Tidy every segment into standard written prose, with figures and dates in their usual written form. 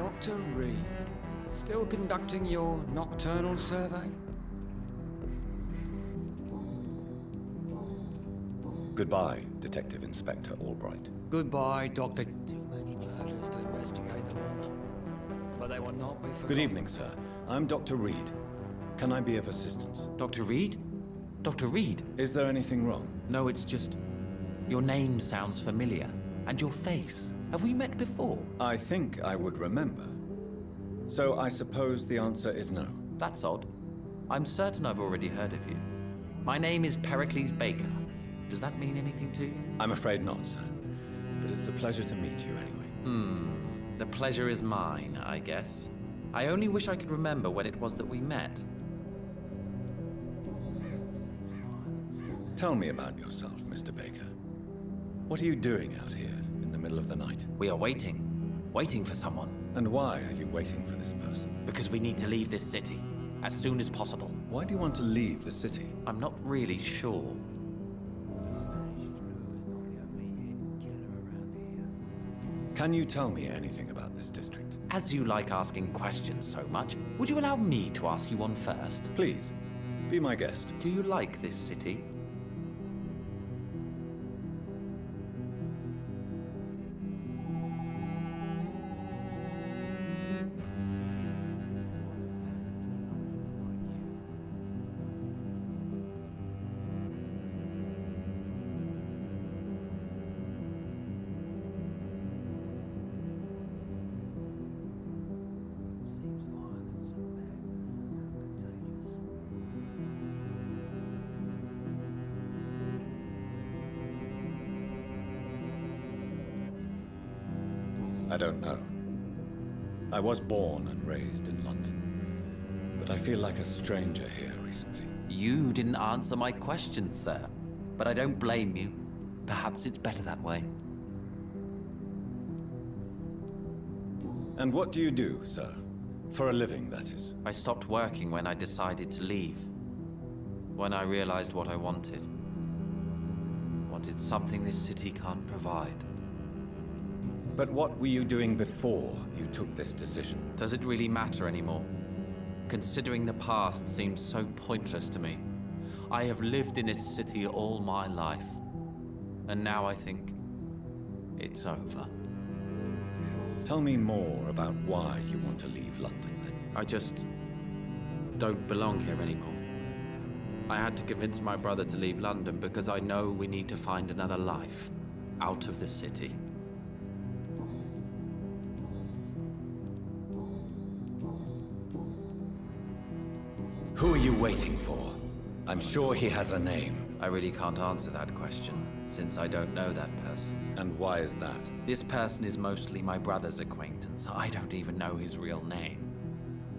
Dr. Reed, still conducting your nocturnal survey? Goodbye, Detective Inspector Albright. Goodbye, Doctor. Too many murders to investigate them all. But they will not be forgotten. Good evening, sir. I'm Dr. Reed. Can I be of assistance? Dr. Reed? Dr. Reed? Is there anything wrong? No, it's just... your name sounds familiar. And your face. Have we met before? I think I would remember. So I suppose the answer is no. That's odd. I'm certain I've already heard of you. My name is Pericles Baker. Does that mean anything to you? I'm afraid not, sir. But it's a pleasure to meet you anyway. The pleasure is mine, I guess. I only wish I could remember when it was that we met. Tell me about yourself, Mr. Baker. What are you doing out here in the middle of the night? We are waiting. Waiting for someone. And why are you waiting for this person? Because we need to leave this city. As soon as possible. Why do you want to leave the city? I'm not really sure. Can you tell me anything about this district? As you like asking questions so much, would you allow me to ask you one first? Please, be my guest. Do you like this city? I don't know. I was born and raised in London, but I feel like a stranger here recently. You didn't answer my question, sir. But I don't blame you. Perhaps it's better that way. And what do you do, sir? For a living, that is. I stopped working when I decided to leave. When I realized what I wanted. Wanted something this city can't provide. But what were you doing before you took this decision? Does it really matter anymore? Considering the past seems so pointless to me. I have lived in this city all my life. And now I think it's over. Tell me more about why you want to leave London, then. I just don't belong here anymore. I had to convince my brother to leave London because I know we need to find another life out of the city. Who are you waiting for? I'm sure he has a name. I really can't answer that question, since I don't know that person. And why is that? This person is mostly my brother's acquaintance. I don't even know his real name.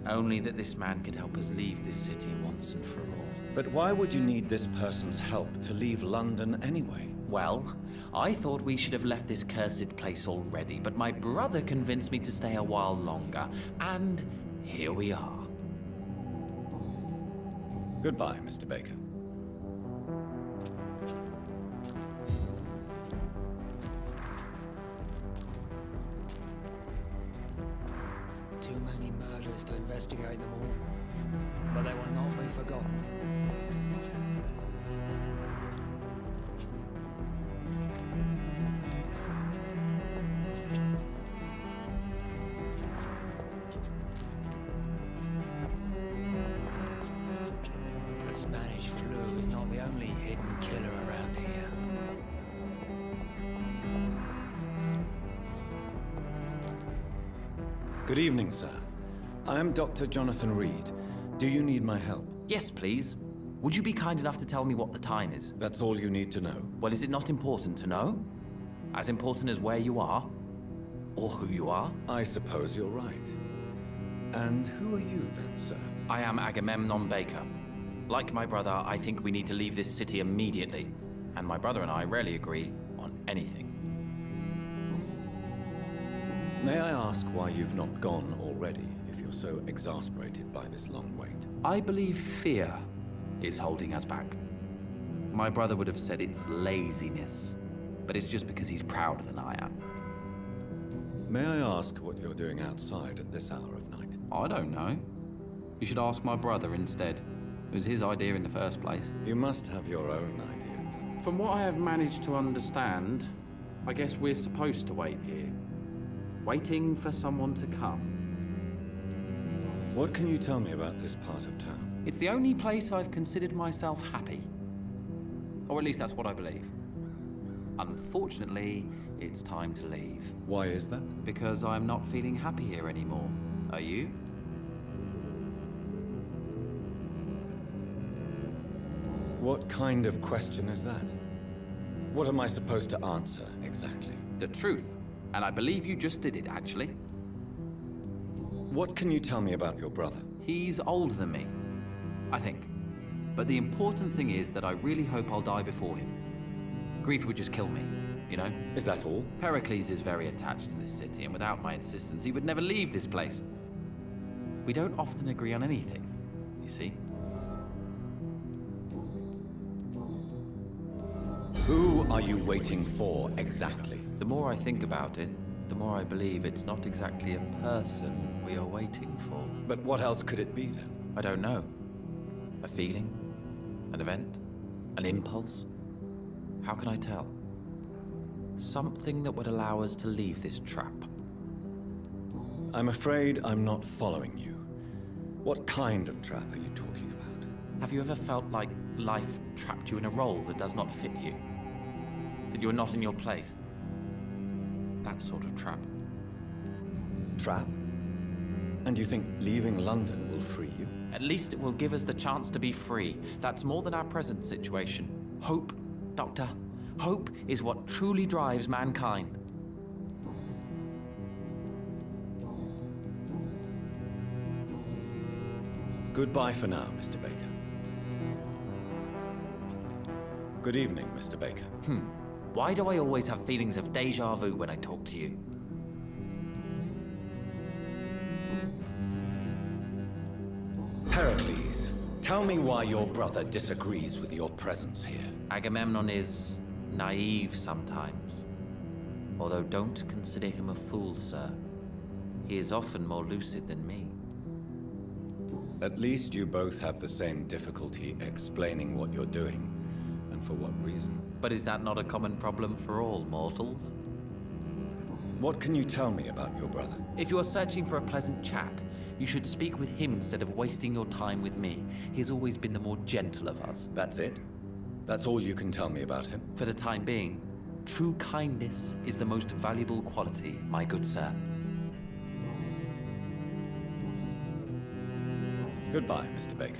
Only that this man could help us leave this city once and for all. But why would you need this person's help to leave London anyway? Well, I thought we should have left this cursed place already, but my brother convinced me to stay a while longer, and here we are. Goodbye, Mr. Baker. Too many murders to investigate them all. But they will not be forgotten. The Spanish flu is not the only hidden killer around here. Good evening, sir. I am Dr. Jonathan Reed. Do you need my help? Yes, please. Would you be kind enough to tell me what the time is? That's all you need to know. Well, is it not important to know? As important as where you are? Or who you are? I suppose you're right. And who are you then, sir? I am Agamemnon Baker. Like my brother, I think we need to leave this city immediately. And my brother and I rarely agree on anything. May I ask why you've not gone already, if you're so exasperated by this long wait? I believe fear is holding us back. My brother would have said it's laziness, but it's just because he's prouder than I am. May I ask what you're doing outside at this hour of night? I don't know. You should ask my brother instead. It was his idea in the first place. You must have your own ideas. From what I have managed to understand, I guess we're supposed to wait here. Waiting for someone to come. What can you tell me about this part of town? It's the only place I've considered myself happy. Or at least that's what I believe. Unfortunately, it's time to leave. Why is that? Because I'm not feeling happy here anymore. Are you? What kind of question is that? What am I supposed to answer, exactly? The truth. And I believe you just did it, actually. What can you tell me about your brother? He's older than me, I think. But the important thing is that I really hope I'll die before him. Grief would just kill me, you know? Is that all? Pericles is very attached to this city, and without my insistence, he would never leave this place. We don't often agree on anything, you see? Who are you waiting for, exactly? The more I think about it, the more I believe it's not exactly a person we are waiting for. But what else could it be, then? I don't know. A feeling? An event? An impulse? How can I tell? Something that would allow us to leave this trap. I'm afraid I'm not following you. What kind of trap are you talking about? Have you ever felt like life trapped you in a role that does not fit you? That you are not in your place? That sort of trap. Trap? And you think leaving London will free you? At least it will give us the chance to be free. That's more than our present situation. Hope, Doctor. Hope is what truly drives mankind. Goodbye for now, Mr. Baker. Good evening, Mr. Baker. Why do I always have feelings of déjà vu when I talk to you? Pericles, tell me why your brother disagrees with your presence here. Agamemnon is naive sometimes. Although don't consider him a fool, sir. He is often more lucid than me. At least you both have the same difficulty explaining what you're doing, and for what reason. But is that not a common problem for all mortals? What can you tell me about your brother? If you are searching for a pleasant chat, you should speak with him instead of wasting your time with me. He has always been the more gentle of us. That's it? That's all you can tell me about him? For the time being, true kindness is the most valuable quality, my good sir. Goodbye, Mr. Baker.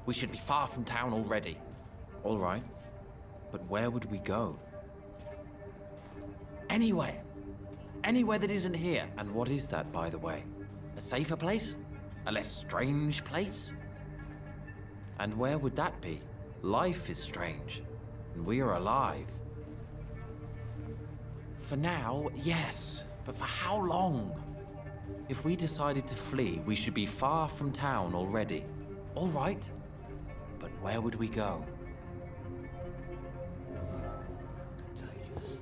We should be far from town already. All right. But where would we go? Anywhere. Anywhere that isn't here. And what is that, by the way? A safer place? A less strange place? And where would that be? Life is strange, and we are alive. For now, yes, but for how long? If we decided to flee, we should be far from town already. All right, but where would we go? Contagious.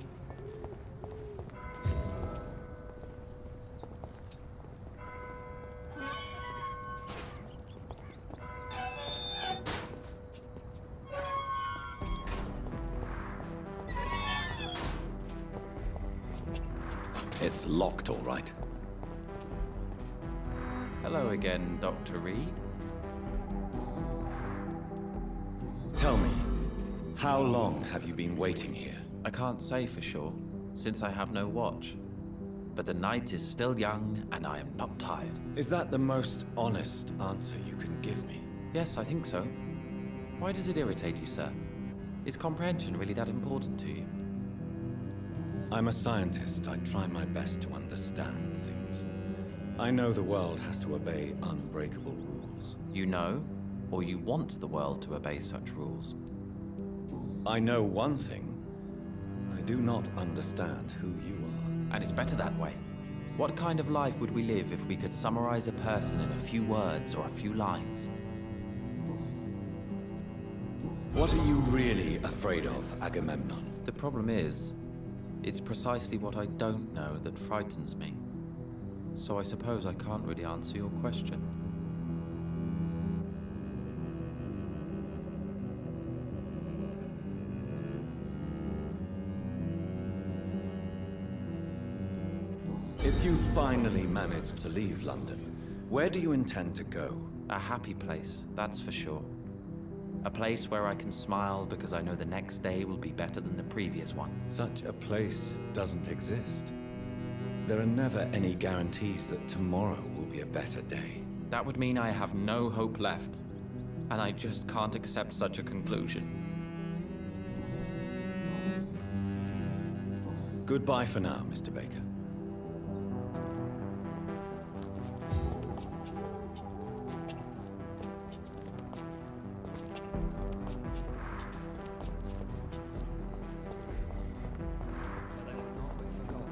It's locked, all right. Hello again, Dr. Reed. Tell me, how long have you been waiting here? I can't say for sure, since I have no watch. But the night is still young, and I am not tired. Is that the most honest answer you can give me? Yes, I think so. Why does it irritate you, sir? Is comprehension really that important to you? I'm a scientist. I try my best to understand things. I know the world has to obey unbreakable rules. You know, or you want the world to obey such rules? I know one thing. I do not understand who you are. And it's better that way. What kind of life would we live if we could summarize a person in a few words or a few lines? What are you really afraid of, Agamemnon? The problem is, it's precisely what I don't know that frightens me. So I suppose I can't really answer your question. If you finally manage to leave London, where do you intend to go? A happy place, that's for sure. A place where I can smile because I know the next day will be better than the previous one. Such a place doesn't exist. There are never any guarantees that tomorrow will be a better day. That would mean I have no hope left, and I just can't accept such a conclusion. Goodbye for now, Mr. Baker. But they will not be forgotten.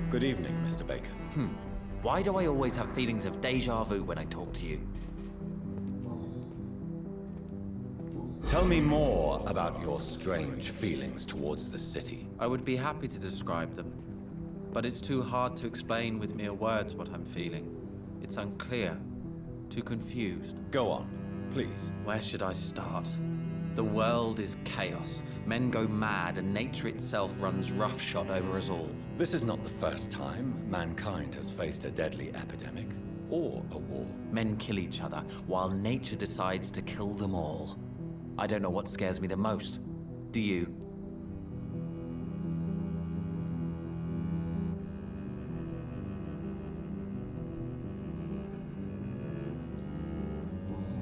Good evening, Mr. Baker. Why do I always have feelings of déjà vu when I talk to you? Tell me more about your strange feelings towards the city. I would be happy to describe them, but it's too hard to explain with mere words what I'm feeling. It's unclear, too confused. Go on, please. Where should I start? The world is chaos. Men go mad, and nature itself runs roughshod over us all. This is not the first time mankind has faced a deadly epidemic or a war. Men kill each other, while nature decides to kill them all. I don't know what scares me the most. Do you?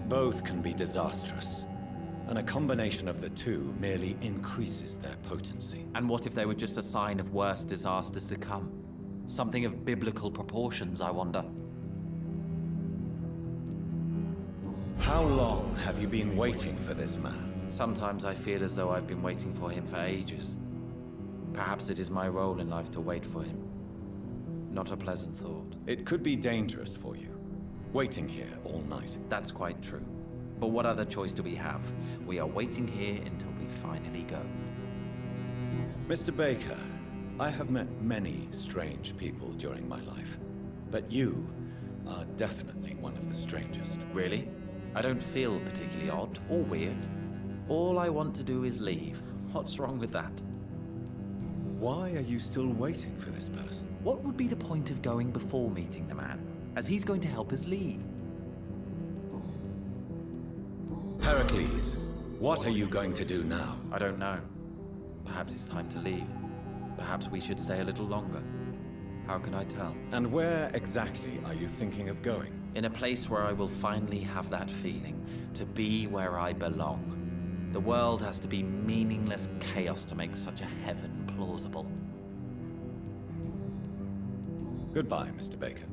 Both can be disastrous, and a combination of the two merely increases their potency. And what if they were just a sign of worse disasters to come? Something of biblical proportions, I wonder. How long have you been waiting for this man? Sometimes I feel as though I've been waiting for him for ages. Perhaps it is my role in life to wait for him. Not a pleasant thought. It could be dangerous for you, waiting here all night. That's quite true. But what other choice do we have? We are waiting here until we finally go. Mr. Baker, I have met many strange people during my life, but you are definitely one of the strangest. Really? I don't feel particularly odd or weird. All I want to do is leave. What's wrong with that? Why are you still waiting for this person? What would be the point of going before meeting the man, as he's going to help us leave? Pericles, what are you going to do now? I don't know. Perhaps it's time to leave. Perhaps we should stay a little longer. How can I tell? And where exactly are you thinking of going? In a place where I will finally have that feeling, to be where I belong. The world has to be meaningless chaos to make such a heaven plausible. Goodbye, Mr. Baker.